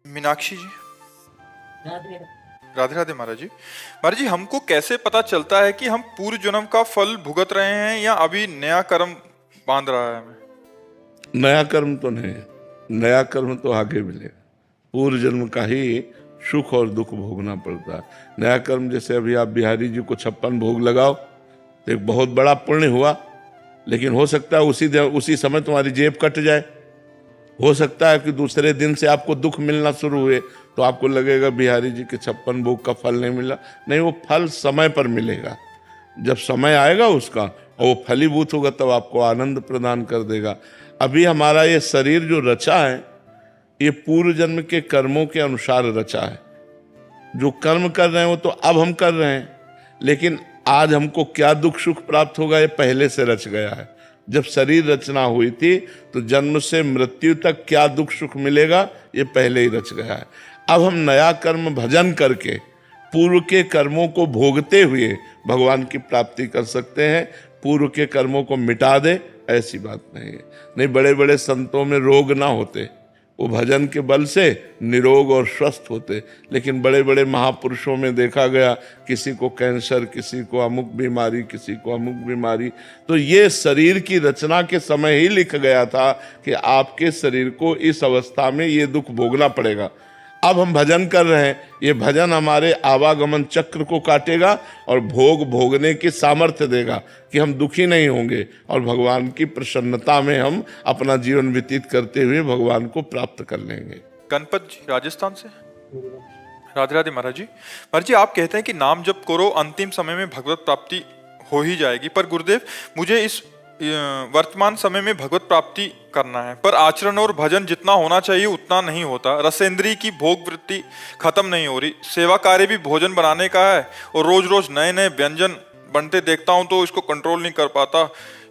मीनाक्षी जी, राधे राधे महाराज जी। महाराज जी, हमको कैसे पता चलता है कि हम पूर्व जन्म का फल भुगत रहे हैं या अभी नया कर्म बांध रहा है हमें? नया कर्म तो नहीं, नया कर्म तो आगे मिलेगा। पूर्व जन्म का ही सुख और दुख भोगना पड़ता है। नया कर्म जैसे अभी आप बिहारी जी को 56 भोग लगाओ तो एक बहुत बड़ा पुण्य हुआ, लेकिन हो सकता है उसी समय तुम्हारी जेब कट जाए। हो सकता है कि दूसरे दिन से आपको दुख मिलना शुरू हुए तो आपको लगेगा बिहारी जी के 56 भोग का फल नहीं मिला। नहीं, वो फल समय पर मिलेगा। जब समय आएगा उसका और वो फलीभूत होगा तब आपको आनंद प्रदान कर देगा। अभी हमारा ये शरीर जो रचा है ये पूर्व जन्म के कर्मों के अनुसार रचा है। जो कर्म कर रहे हैं वो तो अब हम कर रहे हैं, लेकिन आज हमको क्या दुख सुख प्राप्त होगा ये पहले से रच गया है। जब शरीर रचना हुई थी तो जन्म से मृत्यु तक क्या दुख सुख मिलेगा ये पहले ही रच गया है। अब हम नया कर्म भजन करके पूर्व के कर्मों को भोगते हुए भगवान की प्राप्ति कर सकते हैं। पूर्व के कर्मों को मिटा दे ऐसी बात नहीं है। नहीं, बड़े बड़े संतों में रोग ना होते, वो भजन के बल से निरोग और स्वस्थ होते। लेकिन बड़े बड़े महापुरुषों में देखा गया किसी को कैंसर, किसी को अमुक बीमारी, किसी को अमुक बीमारी। तो ये शरीर की रचना के समय ही लिख गया था कि आपके शरीर को इस अवस्था में ये दुख भोगना पड़ेगा। अब हम भजन कर रहे हैं, ये भजन हमारे आवागमन चक्र को काटेगा और भोग भोगने की सामर्थ्य देगा कि हम दुखी नहीं होंगे और भगवान की प्रसन्नता में हम अपना जीवन व्यतीत करते हुए भगवान को प्राप्त कर लेंगे। गणपत जी राजस्थान से, राधे राधे महाराज जी। महाराज जी, आप कहते हैं कि नाम जप करो, अंतिम समय में भगवत प्राप्ति हो ही जाएगी। पर गुरुदेव, मुझे इस वर्तमान समय में भगवत प्राप्ति करना है, पर आचरण और भजन जितना होना चाहिए उतना नहीं होता। रसेंद्री की भोग वृत्ति खत्म नहीं हो रही। सेवा कार्य भी भोजन बनाने का है और रोज रोज नए नए व्यंजन बनते देखता हूँ तो इसको कंट्रोल नहीं कर पाता।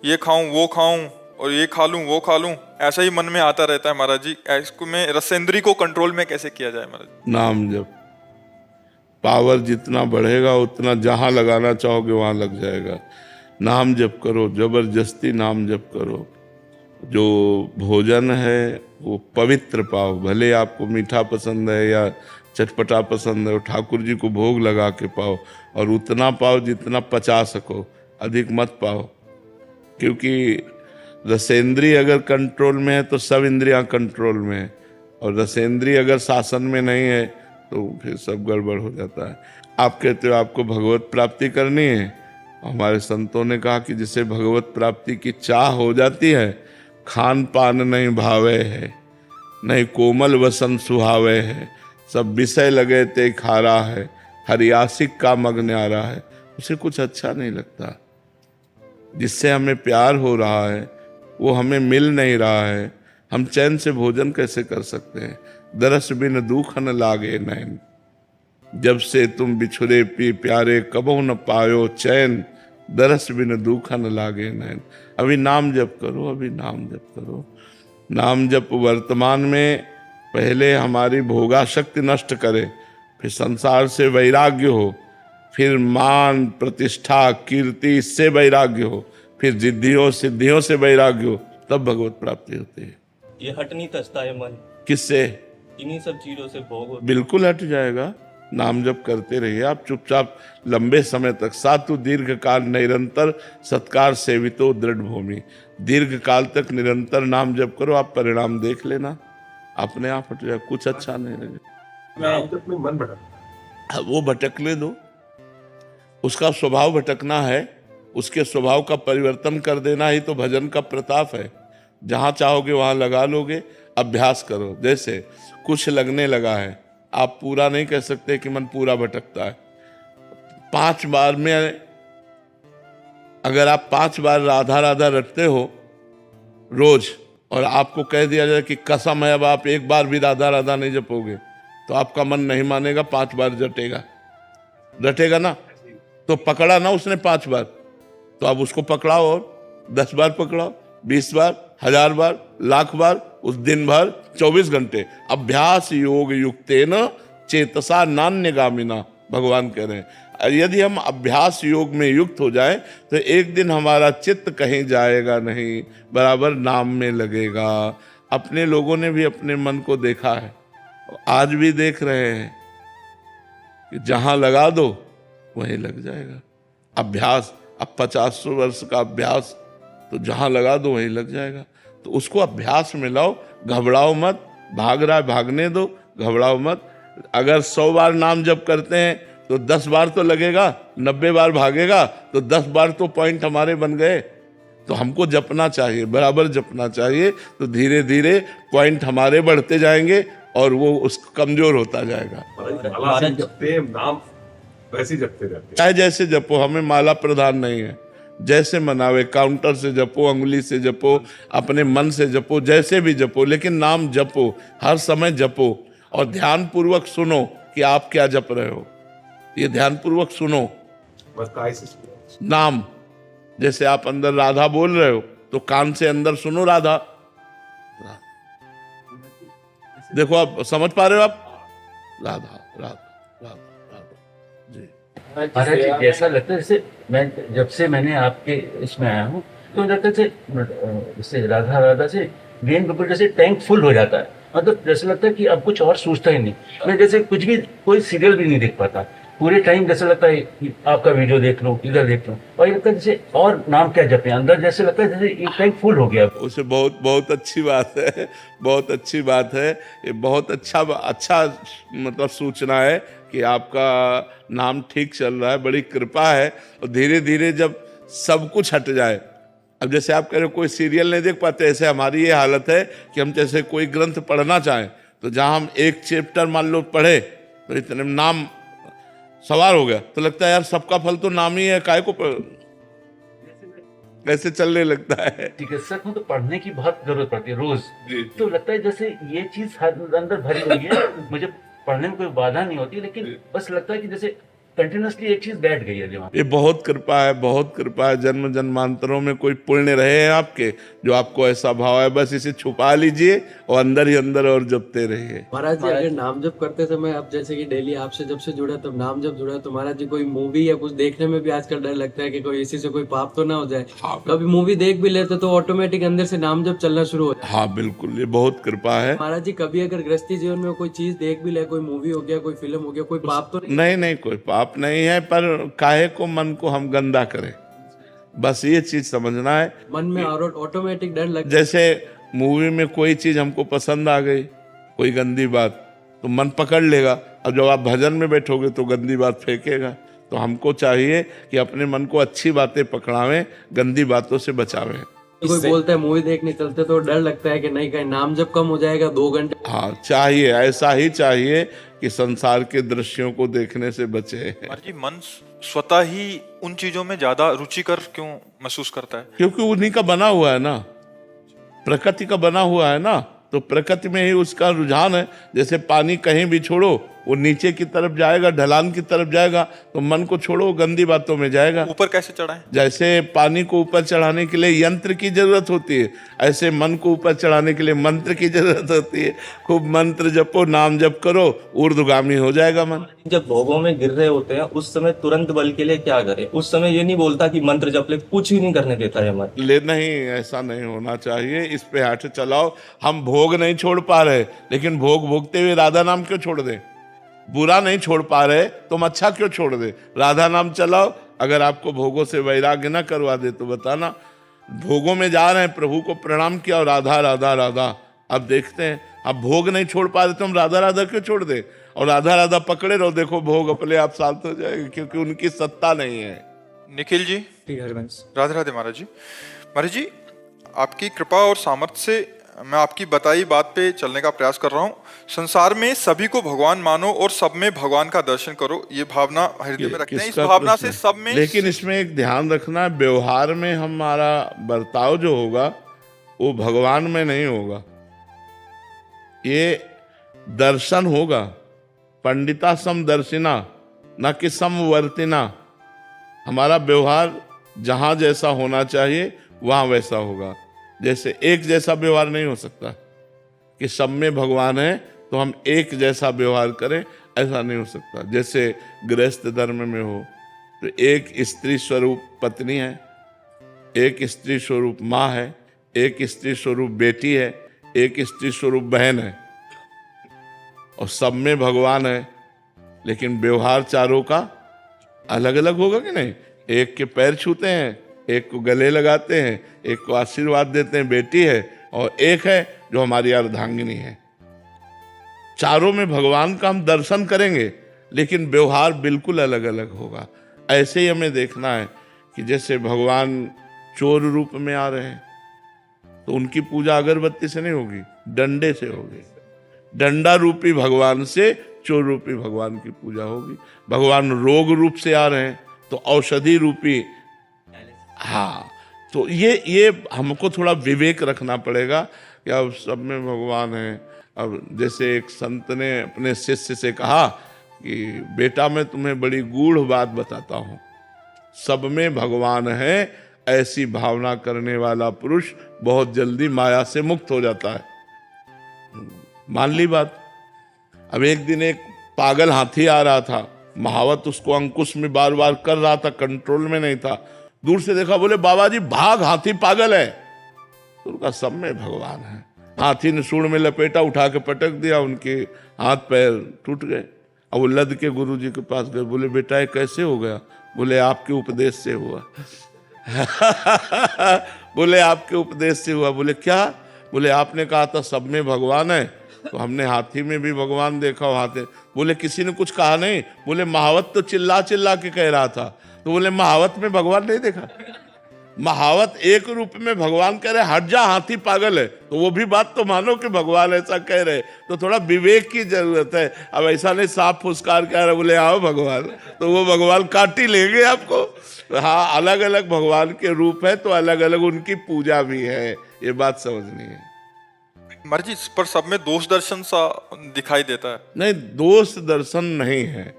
ये खाऊं, वो खाऊं और ये खा लूं, वो खा लूं, ऐसा ही मन में आता रहता है महाराज जी। इसको मैं रसेंद्री को कंट्रोल में कैसे किया जाए महाराज? नाम जप, पावर जितना बढ़ेगा उतना जहां लगाना चाहोगे वहां लग जाएगा। नाम जप करो, जबरदस्ती नाम जप करो। जो भोजन है वो पवित्र पाओ, भले आपको मीठा पसंद है या चटपटा पसंद है, वो ठाकुर जी को भोग लगा के पाओ और उतना पाओ जितना पचा सको, अधिक मत पाओ। क्योंकि रसेंद्री अगर कंट्रोल में है तो सब इंद्रियां कंट्रोल में है, और रसेंद्री अगर शासन में नहीं है तो फिर सब गड़बड़ हो जाता है। आप कहते हो आपको भगवत प्राप्ति करनी है, हमारे संतों ने कहा कि जिसे भगवत प्राप्ति की चाह हो जाती है, खान पान नहीं भावे है, नहीं कोमल वसन सुहावे है, सब विषय लगे ते खारा है, हरियासिक का मग न्यारा है, उसे कुछ अच्छा नहीं लगता। जिससे हमें प्यार हो रहा है वो हमें मिल नहीं रहा है, हम चैन से भोजन कैसे कर सकते हैं? दरस बिन दुख न लागे नैन, जब से तुम बिछुरे पी प्यारे कबहु न पायो चैन, दरस बिन दुख न लागे नैन। अभी नाम जप करो, अभी नाम जप करो। नाम जप वर्तमान में पहले हमारी भोगाशक्ति नष्ट करे, फिर संसार से वैराग्य हो, फिर मान प्रतिष्ठा कीर्ति इससे वैराग्य हो, फिर जिद्दियों सिद्धियों से वैराग्य हो, तब भगवत प्राप्ति होती है। ये हट नहीं सकता है मन किससे? इन्हीं सब चीजों से भोग बिल्कुल हट जाएगा। नाम जप करते रहिए आप चुपचाप लंबे समय तक। सातु दीर्घ काल निरंतर सत्कार सेवितो दृढ़ भूमि। दीर्घ काल तक निरंतर नाम जप करो, आप परिणाम देख लेना, अपने आप हट जाए। कुछ अच्छा नहीं लगेगा। मन भटक, वो भटकने दो, उसका स्वभाव भटकना है, उसके स्वभाव का परिवर्तन कर देना ही तो भजन का प्रताप है। जहां चाहोगे वहां लगा लोगे। अभ्यास करो। जैसे कुछ लगने लगा है, आप पूरा नहीं कह सकते कि मन पूरा भटकता है। 5 बार में अगर आप 5 बार राधा राधा रटते हो रोज, और आपको कह दिया जाए कि कसम है अब आप 1 बार भी राधा राधा नहीं जपोगे, तो आपका मन नहीं मानेगा, 5 बार जटेगा, रटेगा ना। तो पकड़ा ना उसने 5 बार, तो आप उसको पकड़ाओ और 10 बार पकड़ाओ, 20 बार, 1000 बार, लाख बार, उस दिन भर 24 घंटे। अभ्यास योग युक्तेन चेतसा नान्यगामिना, भगवान कह रहे हैं। यदि हम अभ्यास योग में युक्त हो जाए तो एक दिन हमारा चित्त कहीं जाएगा नहीं, बराबर नाम में लगेगा। अपने लोगों ने भी अपने मन को देखा है, आज भी देख रहे हैं कि जहां लगा दो वहीं लग जाएगा। अभ्यास, अब 50 वर्ष का अभ्यास, तो जहां लगा दो वहीं लग जाएगा। तो उसको अभ्यास में लाओ, घबराओ मत। भाग रहा है भागने दो, घबराओ मत। अगर 100 बार नाम जप करते हैं तो 10 बार तो लगेगा, 90 बार भागेगा तो 10 बार तो पॉइंट हमारे बन गए। तो हमको जपना चाहिए, बराबर जपना चाहिए, तो धीरे धीरे पॉइंट हमारे बढ़ते जाएंगे और वो उस कमजोर होता जाएगा। माला से जपते हैं, नाम वैसे ही जपते रहते हैं। चाहे जैसे जपो, हमें माला प्रधान नहीं है। जैसे मनावे, काउंटर से जपो, अंगुली से जपो, अपने मन से जपो, जैसे भी जपो, लेकिन नाम जपो, हर समय जपो और ध्यान पूर्वक सुनो कि आप क्या जप रहे हो। ये ध्यान पूर्वक सुनो बस काय से सुनो। नाम। जैसे आप अंदर राधा बोल रहे हो तो कान से अंदर सुनो राधा। देखो आप समझ पा रहे हो आप, राधा राधा राधा राधा जी। महाराज जी, ऐसा लगता है जैसे मैं जब से मैंने आपके इसमें आया हूँ तो लगता है जैसे राधा राधा से ब्रेन बिल्कुल जैसे टैंक फुल हो जाता है। मतलब जैसे लगता है कि अब कुछ और सोचता ही नहीं। मैं जैसे कुछ भी, कोई सीरियल भी नहीं देख पाता पूरे टाइम। जैसे लगता है कि आपका वीडियो देख लो, इधर देख लो, और ये लगता है जैसे और नाम क्या जपे अंदर। जैसे लगता है जैसे एक टैंक फुल हो गया। उसे बहुत बहुत अच्छी बात है, बहुत अच्छी बात है। ये बहुत अच्छा मतलब सूचना है कि आपका नाम ठीक चल रहा है, बड़ी कृपा है। और धीरे धीरे जब सब कुछ हट जाए, अब जैसे आप कह रहे हो कोई सीरियल नहीं देख पाते, ऐसे हमारी ये हालत है कि हम जैसे कोई ग्रंथ पढ़ना चाहें तो जहां हम एक चैप्टर मान लो पढ़े तो इतने नाम सवार हो गया, तो लगता है यार सबका फल तो नाम ही है, काय को ऐसे चलने लगता है। चिकित्सक हूँ तो पढ़ने की बहुत जरूरत पड़ती है रोज। जी। तो लगता है जैसे ये चीज अंदर भरी हुई है, मुझे पढ़ने में कोई बाधा नहीं होती, लेकिन बस लगता है कि जैसे कंटिन्यूअसली एक चीज बैठ गई है दिमाग। ये बहुत कृपा है, बहुत कृपा है। जन्म जन्मांतरों में कोई पुण्य रहे हैं आपके, जो आपको ऐसा भाव है। बस इसे छुपा लीजिए और अंदर ही अंदर और जपते रहिए। महाराज जी, अगर नाम जप करते समय, अब जैसे कि डेली आपसे जब से जुड़ा तब नाम जप जुड़ा, तो महाराज जी कोई मूवी या कुछ देखने में भी आजकल डर लगता है कि कोई इसी से कोई पाप तो ना हो जाए। कभी मूवी देख भी लेते तो ऑटोमेटिक अंदर से नाम जप चलना शुरू हो जाए। हाँ बिल्कुल, ये बहुत कृपा है। महाराज जी, कभी अगर गृहस्थी जीवन में कोई चीज देख भी ले, कोई मूवी हो गया, कोई फिल्म हो गया, कोई पाप तो नहीं नहीं, कोई पाप नहीं है, पर काहे को मन को हम गंदा करें, बस ये चीज समझना है। मन में ऑटोमेटिक डर लग। जैसे मूवी में कोई चीज हमको पसंद आ गई, कोई गंदी बात, तो मन पकड़ लेगा। अब जब आप भजन में बैठोगे तो गंदी बात फेंकेगा। तो हमको चाहिए कि अपने मन को अच्छी बातें पकड़ावें, गंदी बातों से बचावें। कोई बोलता है मूवी देखने चलते तो डर लगता है कि नहीं कहीं नाम जप कम हो जाएगा 2 घंटे। हाँ, चाहिए, ऐसा ही चाहिए कि संसार के दृश्यों को देखने से बचे। महाराज जी, मन स्वतः ही उन चीजों में ज्यादा रुचिकर क्यों महसूस करता है? क्योंकि उन्हीं का बना हुआ है ना, प्रकृति का बना हुआ है ना, तो प्रकृति में ही उसका रुझान है। जैसे पानी कहीं भी छोड़ो वो नीचे की तरफ जाएगा, ढलान की तरफ जाएगा, तो मन को छोड़ो गंदी बातों में जाएगा। ऊपर कैसे चढ़ाएं? जैसे पानी को ऊपर चढ़ाने के लिए यंत्र की जरूरत होती है, ऐसे मन को ऊपर चढ़ाने के लिए मंत्र की जरूरत होती है। खूब मंत्र जपो, नाम जप करो, ऊर्ध्वगामी हो जाएगा मन। जब भोगों में गिर रहे होते हैं उस समय तुरंत बल के लिए क्या करें? उस समय ये नहीं बोलता कि मंत्र जप ले, कुछ ही नहीं करने देता है मन। ले नहीं, ऐसा नहीं होना चाहिए। इस पे हाथ चलाओ। हम भोग नहीं छोड़ पा रहे, लेकिन भोग भोगते हुए राधा नाम क्यों छोड़ दें? बुरा नहीं छोड़ पा रहे, तुम अच्छा क्यों छोड़ दे? राधा नाम चलाओ। अगर आपको भोगों से वैराग्य ना करवा दे तो बताना। भोगों में जा रहे हैं, प्रभु को प्रणाम किया और राधा राधा राधा। अब देखते हैं, अब भोग नहीं छोड़ पा रहे तो हम राधा राधा क्यों छोड़ दे? और राधा राधा पकड़े रहो, देखो भोग अपने आप शांत हो जाएगा, क्योंकि उनकी सत्ता नहीं है। निखिल जी, राधे राधे महाराज जी। महाराज जी, आपकी कृपा और सामर्थ्य से मैं आपकी बताई बात पे चलने का प्रयास कर रहा हूँ। संसार में सभी को भगवान मानो और सब में भगवान का दर्शन करो, ये भावना हृदय में रखते हैं। इस किसका भावना प्रश्न से है? सब में, लेकिन इसमें एक ध्यान रखना है, व्यवहार में हमारा बर्ताव जो होगा वो भगवान में नहीं होगा, ये दर्शन होगा। पंडिता समदर्शिना न कि समवर्तिना। हमारा व्यवहार जहां जैसा होना चाहिए वहां वैसा होगा। जैसे एक जैसा व्यवहार नहीं हो सकता कि सब में भगवान है तो हम एक जैसा व्यवहार करें, ऐसा नहीं हो सकता। जैसे गृहस्थ धर्म में हो तो एक स्त्री स्वरूप पत्नी है, एक स्त्री स्वरूप माँ है, एक स्त्री स्वरूप बेटी है, एक स्त्री स्वरूप बहन है। और सब में भगवान है, लेकिन व्यवहार चारों का अलग अलग होगा कि नहीं? एक के पैर छूते हैं, एक को गले लगाते हैं, एक को आशीर्वाद देते हैं बेटी है, और एक है जो हमारी अर्धांगिनी है। चारों में भगवान का हम दर्शन करेंगे, लेकिन व्यवहार बिल्कुल अलग अलग होगा। ऐसे ही हमें देखना है कि जैसे भगवान चोर रूप में आ रहे हैं, तो उनकी पूजा अगरबत्ती से नहीं होगी, डंडे से होगी। डंडा रूपी भगवान से चोर रूपी भगवान की पूजा होगी। भगवान रोग रूप से आ रहे हैं, तो औषधि रूपी, हाँ, तो ये हमको थोड़ा विवेक रखना पड़ेगा कि अब सब में भगवान है। अब जैसे एक संत ने अपने शिष्य से कहा कि बेटा मैं तुम्हें बड़ी गूढ़ बात बताता हूँ, सब में भगवान है, ऐसी भावना करने वाला पुरुष बहुत जल्दी माया से मुक्त हो जाता है। मान ली बात। अब एक दिन एक पागल हाथी आ रहा था, महावत उसको अंकुश में बार बार कर रहा था, कंट्रोल में नहीं था। दूर से देखा, बोले बाबा जी भाग, हाथी पागल है। तो उनका सब में भगवान है। हाथी ने सूंड में लपेटा, उठा के पटक दिया, उनके हाथ पैर टूट गए। अब वो लद के गुरु जी के पास गए, बोले बेटा ये कैसे हो गया? बोले आपके उपदेश से हुआ। बोले आपके उपदेश से हुआ। बोले क्या? बोले आपने कहा था सब में भगवान है, तो हमने हाथी में भी भगवान देखा। हाथी बोले किसी ने कुछ कहा नहीं? बोले महावत तो चिल्ला चिल्ला के कह रहा था। तो बोले महावत में भगवान नहीं देखा? महावत एक रूप में भगवान कह रहे हट जा हाथी पागल है, तो वो भी बात तो मानो कि भगवान ऐसा कह रहे। तो थोड़ा विवेक की जरूरत है। अब ऐसा नहीं साफ फुसकार कह रहे बोले आओ भगवान, तो वो भगवान काट ही लेंगे आपको। हाँ, अलग अलग भगवान के रूप है, तो अलग अलग उनकी पूजा भी है, ये बात समझनी है। महाराज जी, इस पर सब में दोष दर्शन सा दिखाई देता है। नहीं, दोष दर्शन नहीं है,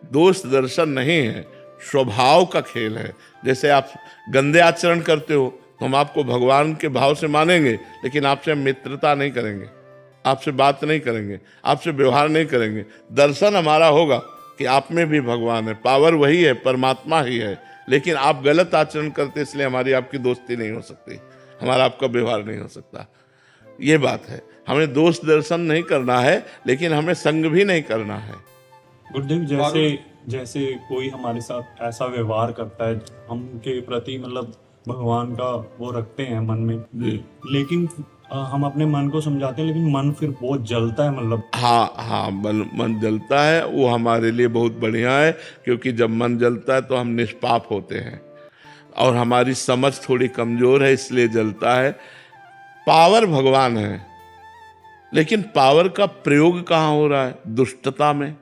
दोष दर्शन नहीं है, स्वभाव का खेल है। जैसे आप गंदे आचरण करते हो तो हम आपको भगवान के भाव से मानेंगे, लेकिन आपसे मित्रता नहीं करेंगे, आपसे बात नहीं करेंगे, आपसे व्यवहार नहीं करेंगे। दर्शन हमारा होगा कि आप में भी भगवान है, पावर वही है, परमात्मा ही है, लेकिन आप गलत आचरण करते, इसलिए हमारी आपकी दोस्ती नहीं हो सकती, हमारा आपका व्यवहार नहीं हो सकता। ये बात है। हमें दोष दर्शन नहीं करना है, लेकिन हमें संग भी नहीं करना है। गुरुदेव, जैसे कोई हमारे साथ ऐसा व्यवहार करता है, हम के प्रति मतलब भगवान का वो रखते हैं मन में, लेकिन हम अपने मन को समझाते हैं, लेकिन मन फिर बहुत जलता है, मतलब हाँ, मन जलता है, वो हमारे लिए बहुत बढ़िया है, क्योंकि जब मन जलता है तो हम निष्पाप होते हैं और हमारी समझ थोड़ी कमजोर है, इसलिए जलता है। पावर भगवान है, लेकिन पावर का प्रयोग कहाँ हो रहा है? दुष्टता में।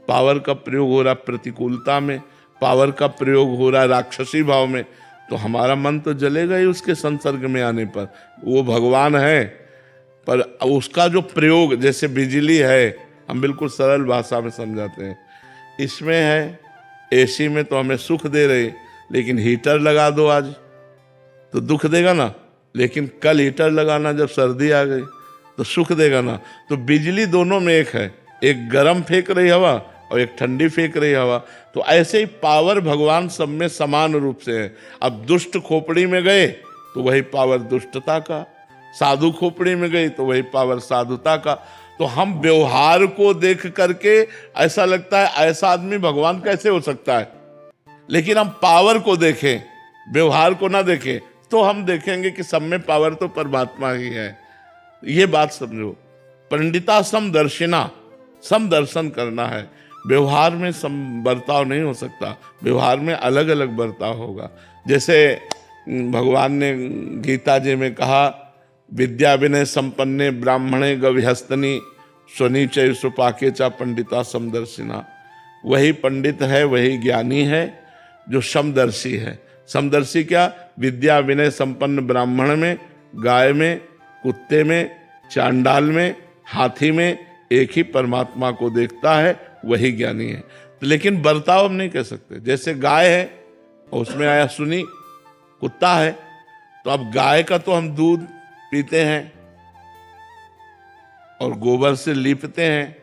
पावर का प्रयोग हो रहा है प्रतिकूलता में, पावर का प्रयोग हो रहा है राक्षसी भाव में, तो हमारा मन तो जलेगा ही उसके संसर्ग में आने पर। वो भगवान है, पर उसका जो प्रयोग, जैसे बिजली है, हम बिल्कुल सरल भाषा में समझाते हैं, इसमें है एसी में तो हमें सुख दे रहे, लेकिन हीटर लगा दो आज तो दुख देगा ना, लेकिन कल हीटर लगाना जब सर्दी आ गई तो सुख देगा ना। तो बिजली दोनों में एक है, एक गर्म फेंक रही हवा और एक ठंडी फेंक रही हवा। तो ऐसे ही पावर भगवान सब में समान रूप से है। अब दुष्ट खोपड़ी में गए तो वही पावर दुष्टता का, साधु खोपड़ी में गई तो वही पावर साधुता का। तो हम व्यवहार को देख करके ऐसा लगता है ऐसा आदमी भगवान कैसे हो सकता है, लेकिन हम पावर को देखें, व्यवहार को ना देखें, तो हम देखेंगे कि सब में पावर तो परमात्मा ही है। ये बात समझो। पंडिता समदर्शिना, समदर्शन करना है। व्यवहार में सम बर्ताव नहीं हो सकता, व्यवहार में अलग अलग बर्ताव होगा। जैसे भगवान ने गीता जी में कहा, विद्या विनय संपन्ने ब्राह्मणे गविहस्तनी स्वनीचय सुपाके चा पंडिता समदर्शिना। वही पंडित है, वही ज्ञानी है जो समदर्शी है। समदर्शी क्या? विद्या विनय संपन्न ब्राह्मण में, गाय में, कुत्ते में, चांडाल में, हाथी में एक ही परमात्मा को देखता है, वही ज्ञानी है। तो लेकिन बर्ताव हम नहीं कह सकते। जैसे गाय है और उसमें आया सुनी, कुत्ता है, तो अब गाय का तो हम दूध पीते हैं और गोबर से लीपते हैं,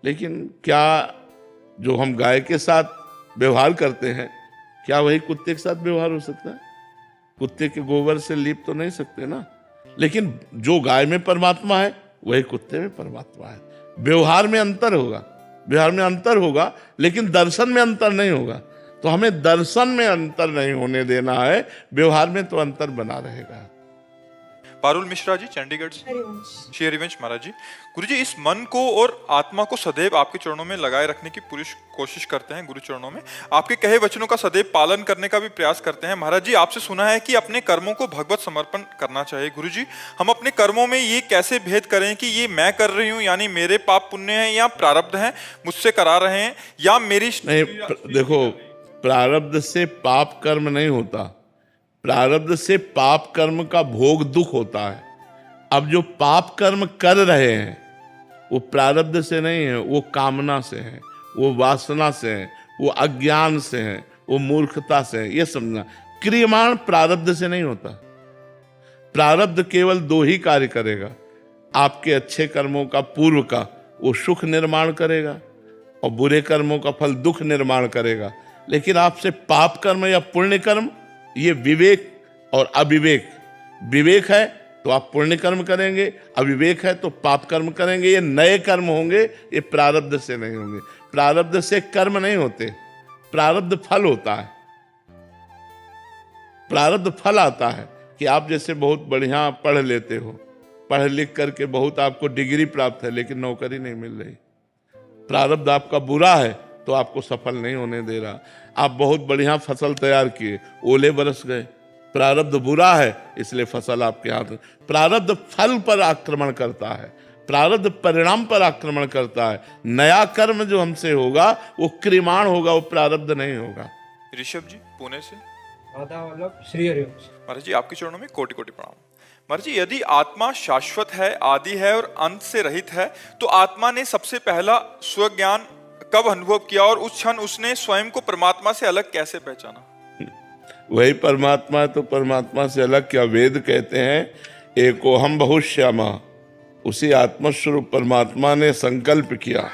लेकिन क्या जो हम गाय के साथ व्यवहार करते हैं, क्या वही कुत्ते के साथ व्यवहार हो सकता है? कुत्ते के गोबर से लीप तो नहीं सकते ना। लेकिन जो गाय में परमात्मा है वही कुत्ते में परमात्मा है। व्यवहार में अंतर होगा, व्यवहार में अंतर होगा, लेकिन दर्शन में अंतर नहीं होगा। तो हमें दर्शन में अंतर नहीं होने देना है, व्यवहार में तो अंतर बना रहेगा। पारुल मिश्रा जी चंडीगढ़ से। हरिवंश। श्री हरिवंश महाराज जी, गुरु जी इस मन को और आत्मा को सदैव आपके चरणों में लगाए रखने की पूरी कोशिश करते हैं, गुरु चरणों में आपके कहे वचनों का सदैव पालन करने का भी प्रयास करते हैं। महाराज जी आपसे सुना है कि अपने कर्मों को भगवत समर्पण करना चाहिए। गुरु जी हम अपने कर्मों में ये कैसे भेद करें कि ये मैं कर रही हूँ, यानी मेरे पाप पुण्य हैं या प्रारब्ध हैं मुझसे करा रहे हैं, या मेरी नहीं, देखो, प्रारब्ध से पाप कर्म नहीं होता, प्रारब्ध से पाप कर्म का भोग दुख होता है। अब जो पाप कर्म कर रहे हैं वो प्रारब्ध से नहीं है, वो कामना से है, वो वासना से है, वो अज्ञान से है, वो मूर्खता से है। ये समझना, क्रियमाण प्रारब्ध से नहीं होता। प्रारब्ध केवल दो ही कार्य करेगा, आपके अच्छे कर्मों का पूर्व का वो सुख निर्माण करेगा और बुरे कर्मों का फल दुख निर्माण करेगा। लेकिन आपसे पाप कर्म या पुण्य कर्म, ये विवेक और अविवेक, विवेक है तो आप पुण्य कर्म करेंगे, अविवेक है तो पाप कर्म करेंगे। ये नए कर्म होंगे, ये प्रारब्ध से नहीं होंगे। प्रारब्ध से कर्म नहीं होते, प्रारब्ध फल होता है। प्रारब्ध फल आता है कि आप जैसे बहुत बढ़िया पढ़ लेते हो, पढ़ लिख करके बहुत आपको डिग्री प्राप्त है, लेकिन नौकरी नहीं मिल रही। प्रारब्ध आपका बुरा है तो आपको सफल नहीं होने दे रहा। आप बहुत बढ़िया फसल तैयार किए, ओले बरस गए, प्रारब्ध बुरा है इसलिए फसल आपके हाथ में। प्रारब्ध फल पर आक्रमण करता है, प्रारब्ध परिणाम पर आक्रमण करता है। नया कर्म जो हमसे होगा वो क्रियमाण होगा, वो प्रारब्ध नहीं होगा। ऋषभ जी पुणे से। श्री हरिवंश। महाराज जी आपके चरणों में कोटि कोटि प्रणाम। महाराज जी यदि आत्मा शाश्वत है, आदि है और अंत से रहित है, तो आत्मा ने सबसे पहला स्वज्ञान कब अनुभव किया और उस क्षण उसने स्वयं को परमात्मा से अलग कैसे पहचाना? वही परमात्मा है तो परमात्मा से अलग क्या? वेद कहते हैं एकोहम बहुश्यामा। उसी आत्मस्वरूप परमात्मा ने संकल्प किया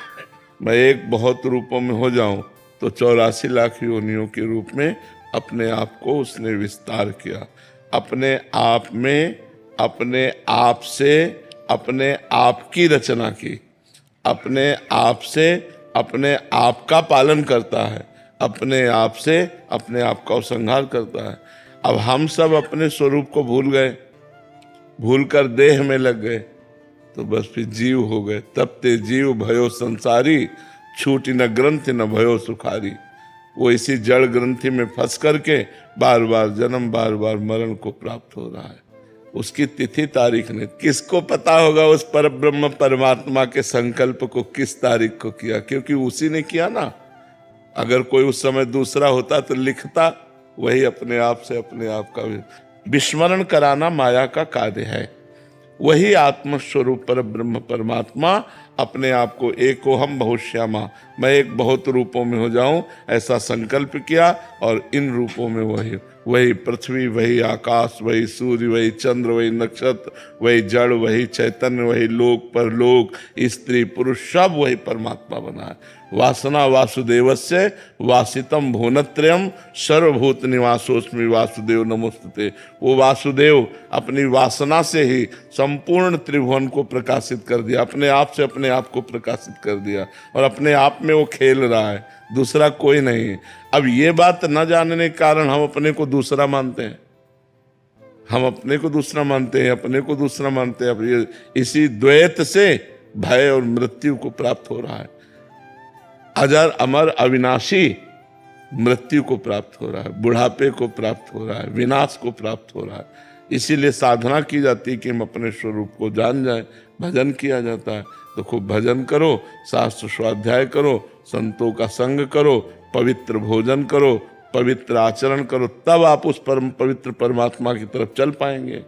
मैं एक बहुत रूपों में हो जाऊं, तो 84 लाख योनियों के रूप में अपने आप को उसने विस्तार किया। अपने आप में, अपने आप से, अपने आप की रचना की, अपने आप से अपने आप का पालन करता है, अपने आप से अपने आप का उपसंहार करता है। अब हम सब अपने स्वरूप को भूल गए, भूल कर देह में लग गए, तो बस फिर जीव हो गए। तब ते जीव भयो संसारी, छूटी न ग्रंथि न भयो सुखारी। वो इसी जड़ ग्रंथि में फंस करके बार बार जन्म, बार बार मरण को प्राप्त हो रहा है। उसकी तिथि तारीख ने किसको पता होगा? उस परब्रह्म परमात्मा के संकल्प को किस तारीख को किया, क्योंकि उसी ने किया ना। अगर कोई उस समय दूसरा होता तो लिखता, वही अपने आप से अपने आप का विस्मरण कराना माया का कार्य है। वही आत्मस्वरूप पर ब्रह्म परमात्मा अपने आप को एकोहम बहुश्यामा, मैं एक बहुत रूपों में हो जाऊं, ऐसा संकल्प किया। और इन रूपों में वही पृथ्वी, वही आकाश, वही सूर्य, वही चंद्र, वही नक्षत्र, वही जड़, वही चैतन्य, वही लोक परलोक, स्त्री पुरुष, सब वही परमात्मा बना है। वासना वासुदेवस्य वासितम भुवनत्रयम् सर्वभूत निवासोस्मि वासुदेव नमोस्तुते। वो वासुदेव अपनी वासना से ही संपूर्ण त्रिभुवन को प्रकाशित कर दिया, अपने आप से अपने आप को प्रकाशित कर दिया, और अपने आप में वो खेल रहा है, दूसरा कोई नहीं। अब ये बात न जानने के कारण हम अपने को दूसरा मानते हैं, हम अपने को दूसरा मानते हैं, अपने को दूसरा मानते हैं। अब ये इसी द्वैत से भय और मृत्यु को प्राप्त हो रहा है। अजर अमर अविनाशी मृत्यु को प्राप्त हो रहा है, बुढ़ापे को प्राप्त हो रहा है, विनाश को प्राप्त हो रहा है। इसीलिए साधना की जाती है कि हम अपने स्वरूप को जान जाएं। भजन किया जाता है तो खूब भजन करो, शास्त्र स्वाध्याय करो, संतों का संग करो, पवित्र भोजन करो, पवित्र आचरण करो, तब आप उस परम पवित्र परमात्मा की तरफ चल पाएंगे।